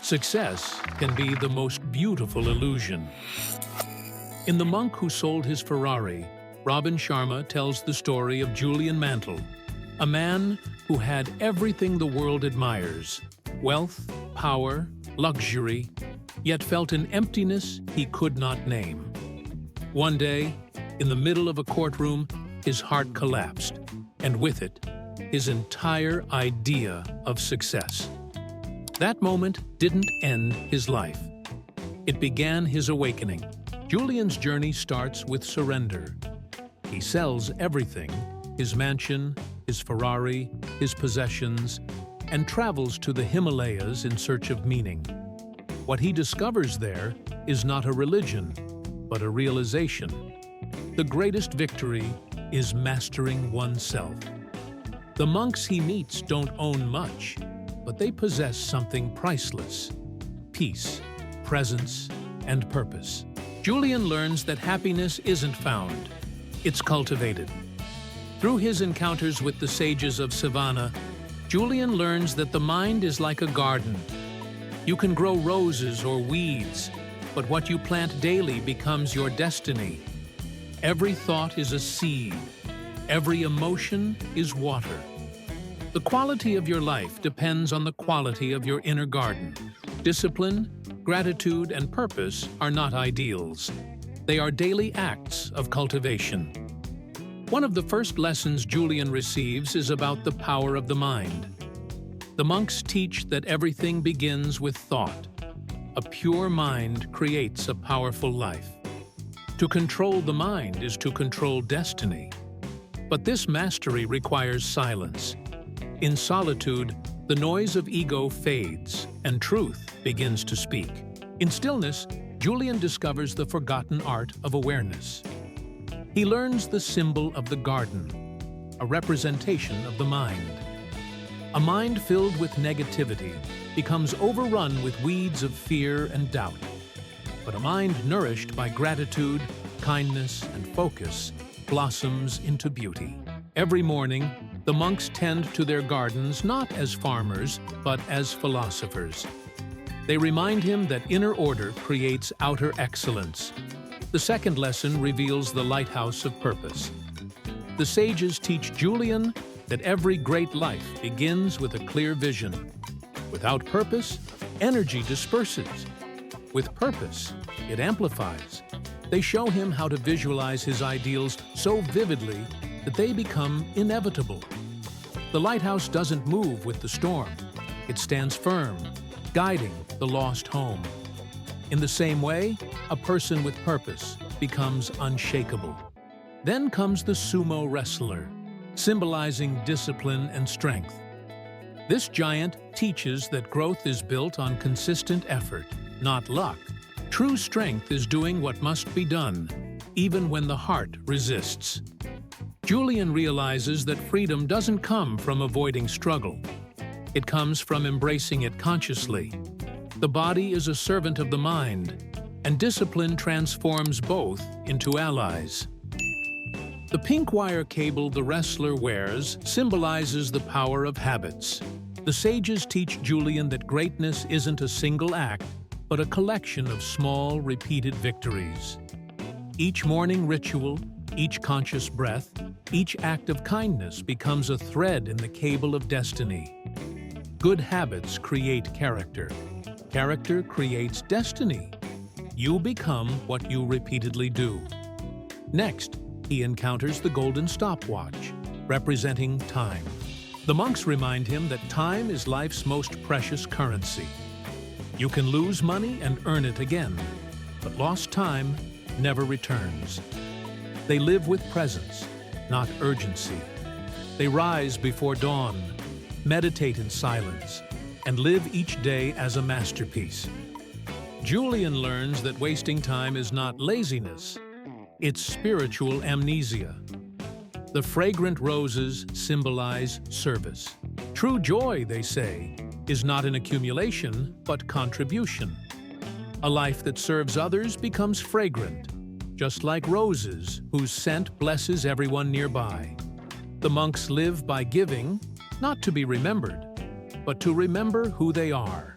Success can be the most beautiful illusion. In The Monk Who Sold His Ferrari, Robin Sharma tells the story of Julian Mantle, a man who had everything the world admires: wealth, power, luxury, yet felt an emptiness he could not name. One day, in the middle of a courtroom, his heart collapsed, and with it, his entire idea of success. That moment didn't end his life. It began his awakening. Julian's journey starts with surrender. He sells everything, his mansion, his Ferrari, his possessions, and travels to the Himalayas in search of meaning. What he discovers there is not a religion, but a realization. The greatest victory is mastering oneself. The monks he meets don't own much, but they possess something priceless: peace, presence, and purpose. Julian learns that happiness isn't found, it's cultivated. Through his encounters with the sages of Savannah, Julian learns that the mind is like a garden. You can grow roses or weeds, but what you plant daily becomes your destiny. Every thought is a seed. Every emotion is water. The quality of your life depends on the quality of your inner garden. Discipline, gratitude, and purpose are not ideals. They are daily acts of cultivation. One of the first lessons Julian receives is about the power of the mind. The monks teach that everything begins with thought. A pure mind creates a powerful life. To control the mind is to control destiny. But this mastery requires silence. In solitude, the noise of ego fades, and truth begins to speak. In stillness, Julian discovers the forgotten art of awareness. He learns the symbol of the garden, a representation of the mind. A mind filled with negativity becomes overrun with weeds of fear and doubt. But a mind nourished by gratitude, kindness, and focus blossoms into beauty. Every morning, the monks tend to their gardens not as farmers, but as philosophers. They remind him that inner order creates outer excellence. The second lesson reveals the lighthouse of purpose. The sages teach Julian that every great life begins with a clear vision. Without purpose, energy disperses. With purpose, it amplifies. They show him how to visualize his ideals so vividly that they become inevitable. The lighthouse doesn't move with the storm. It stands firm, guiding the lost home. In the same way, a person with purpose becomes unshakable. Then comes the sumo wrestler, symbolizing discipline and strength. This giant teaches that growth is built on consistent effort, not luck. True strength is doing what must be done, even when the heart resists. Julian realizes that freedom doesn't come from avoiding struggle. It comes from embracing it consciously. The body is a servant of the mind, and discipline transforms both into allies. The pink wire cable the wrestler wears symbolizes the power of habits. The sages teach Julian that greatness isn't a single act, but a collection of small, repeated victories. Each morning ritual, each conscious breath, each act of kindness becomes a thread in the cable of destiny. Good habits create character. Character creates destiny. You become what you repeatedly do. Next, he encounters the golden stopwatch, representing time. The monks remind him that time is life's most precious currency. You can lose money and earn it again, but lost time never returns. They live with presence, not urgency. They rise before dawn, meditate in silence, and live each day as a masterpiece. Julian learns that wasting time is not laziness, it's spiritual amnesia. The fragrant roses symbolize service. True joy, they say, is not an accumulation, but contribution. A life that serves others becomes fragrant, just like roses whose scent blesses everyone nearby. The monks live by giving, not to be remembered, but to remember who they are.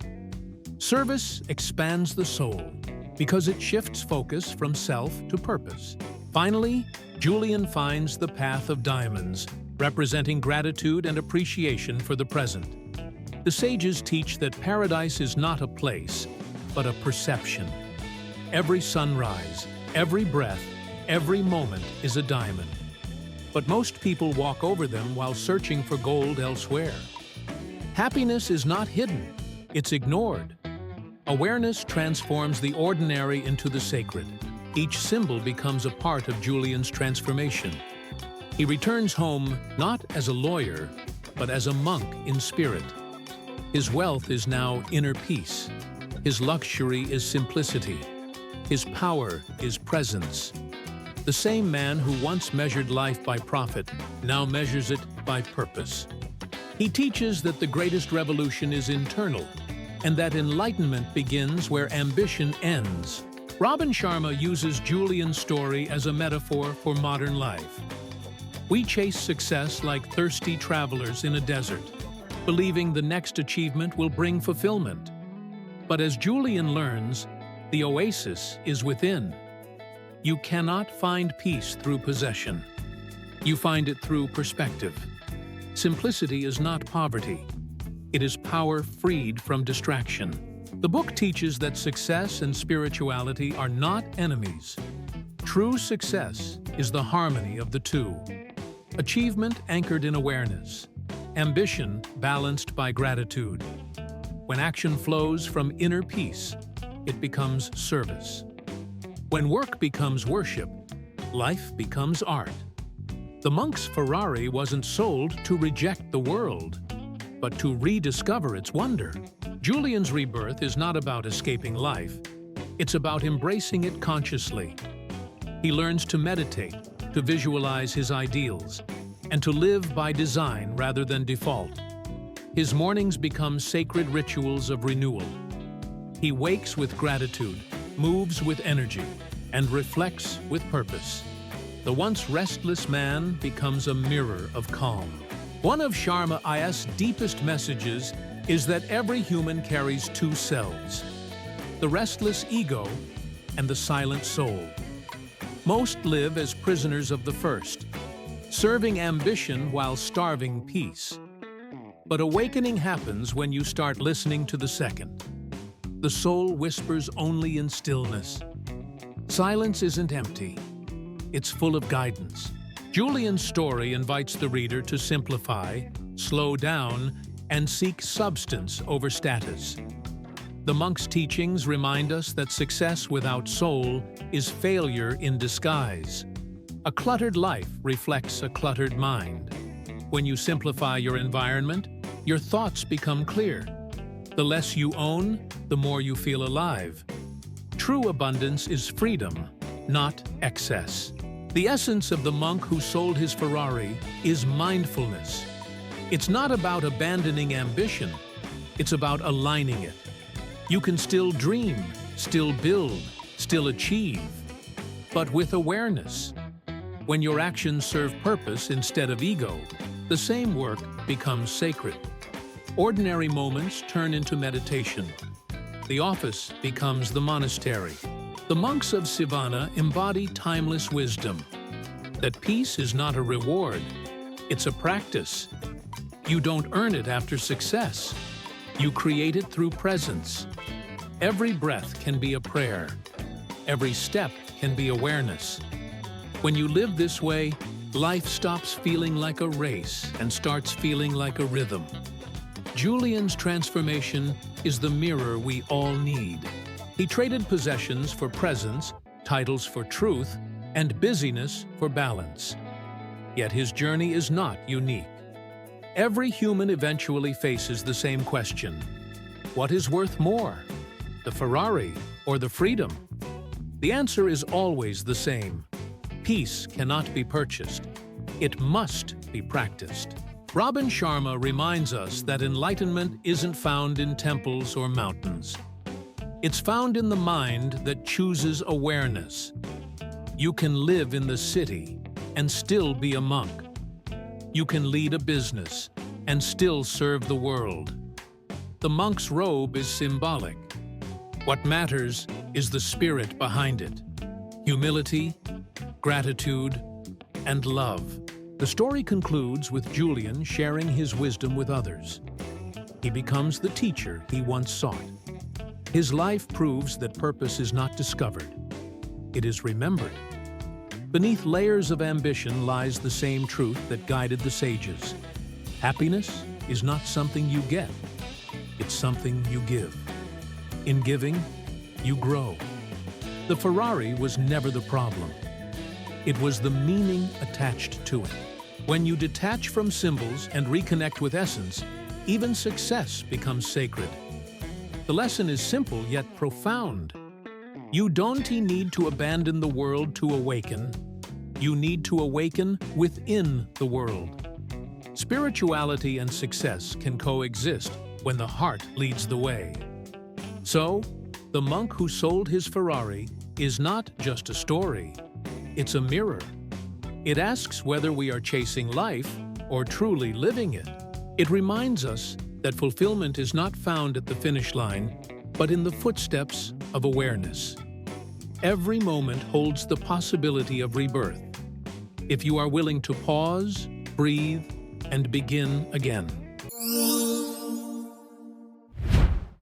Service expands the soul because it shifts focus from self to purpose. Finally, Julian finds the path of diamonds, representing gratitude and appreciation for the present. The sages teach that paradise is not a place, but a perception. Every sunrise, every breath, every moment is a diamond. But most people walk over them while searching for gold elsewhere. Happiness is not hidden, it's ignored. Awareness transforms the ordinary into the sacred. Each symbol becomes a part of Julian's transformation. He returns home not as a lawyer, but as a monk in spirit. His wealth is now inner peace. His luxury is simplicity. His power is presence. The same man who once measured life by profit now measures it by purpose. He teaches that the greatest revolution is internal, and that enlightenment begins where ambition ends. Robin Sharma uses Julian's story as a metaphor for modern life. We chase success like thirsty travelers in a desert, believing the next achievement will bring fulfillment. But as Julian learns, the oasis is within. You cannot find peace through possession. You find it through perspective. Simplicity is not poverty. It is power freed from distraction. The book teaches that success and spirituality are not enemies. True success is the harmony of the two. Achievement anchored in awareness. Ambition balanced by gratitude. When action flows from inner peace, it becomes service. When work becomes worship, life becomes art. The monk's Ferrari wasn't sold to reject the world, but to rediscover its wonder. Julian's rebirth is not about escaping life. It's about embracing it consciously. He learns to meditate, to visualize his ideals, and to live by design rather than default. His mornings become sacred rituals of renewal. He wakes with gratitude, moves with energy, and reflects with purpose. The once restless man becomes a mirror of calm. One of Sharma Iyengar's deepest messages is that every human carries two selves, the restless ego and the silent soul. Most live as prisoners of the first, serving ambition while starving peace. But awakening happens when you start listening to the second. The soul whispers only in stillness. Silence isn't empty. It's full of guidance. Julian's story invites the reader to simplify, slow down, and seek substance over status. The monk's teachings remind us that success without soul is failure in disguise. A cluttered life reflects a cluttered mind. When you simplify your environment, your thoughts become clear. The less you own, the more you feel alive. True abundance is freedom, not excess. The essence of the monk who sold his Ferrari is mindfulness. It's not about abandoning ambition, it's about aligning it. You can still dream, still build, still achieve, but with awareness. When your actions serve purpose instead of ego, the same work becomes sacred. Ordinary moments turn into meditation. The office becomes the monastery. The monks of Sivana embody timeless wisdom. That peace is not a reward, it's a practice. You don't earn it after success. You create it through presence. Every breath can be a prayer. Every step can be awareness. When you live this way, life stops feeling like a race and starts feeling like a rhythm. Julian's transformation is the mirror we all need. He traded possessions for presence, titles for truth, and busyness for balance. Yet his journey is not unique. Every human eventually faces the same question. What is worth more, the Ferrari or the freedom? The answer is always the same. Peace cannot be purchased. It must be practiced. Robin Sharma reminds us that enlightenment isn't found in temples or mountains. It's found in the mind that chooses awareness. You can live in the city and still be a monk. You can lead a business and still serve the world. The monk's robe is symbolic. What matters is the spirit behind it. Humility, gratitude, and love. The story concludes with Julian sharing his wisdom with others. He becomes the teacher he once sought. His life proves that purpose is not discovered. It is remembered. Beneath layers of ambition lies the same truth that guided the sages. Happiness is not something you get. It's something you give. In giving, you grow. The Ferrari was never the problem. It was the meaning attached to it. When you detach from symbols and reconnect with essence, even success becomes sacred. The lesson is simple yet profound. You don't need to abandon the world to awaken. You need to awaken within the world. Spirituality and success can coexist when the heart leads the way. So, the monk who sold his Ferrari is not just a story. It's a mirror. It asks whether we are chasing life or truly living it. It reminds us that fulfillment is not found at the finish line, but in the footsteps of awareness. Every moment holds the possibility of rebirth, if you are willing to pause, breathe, and begin again.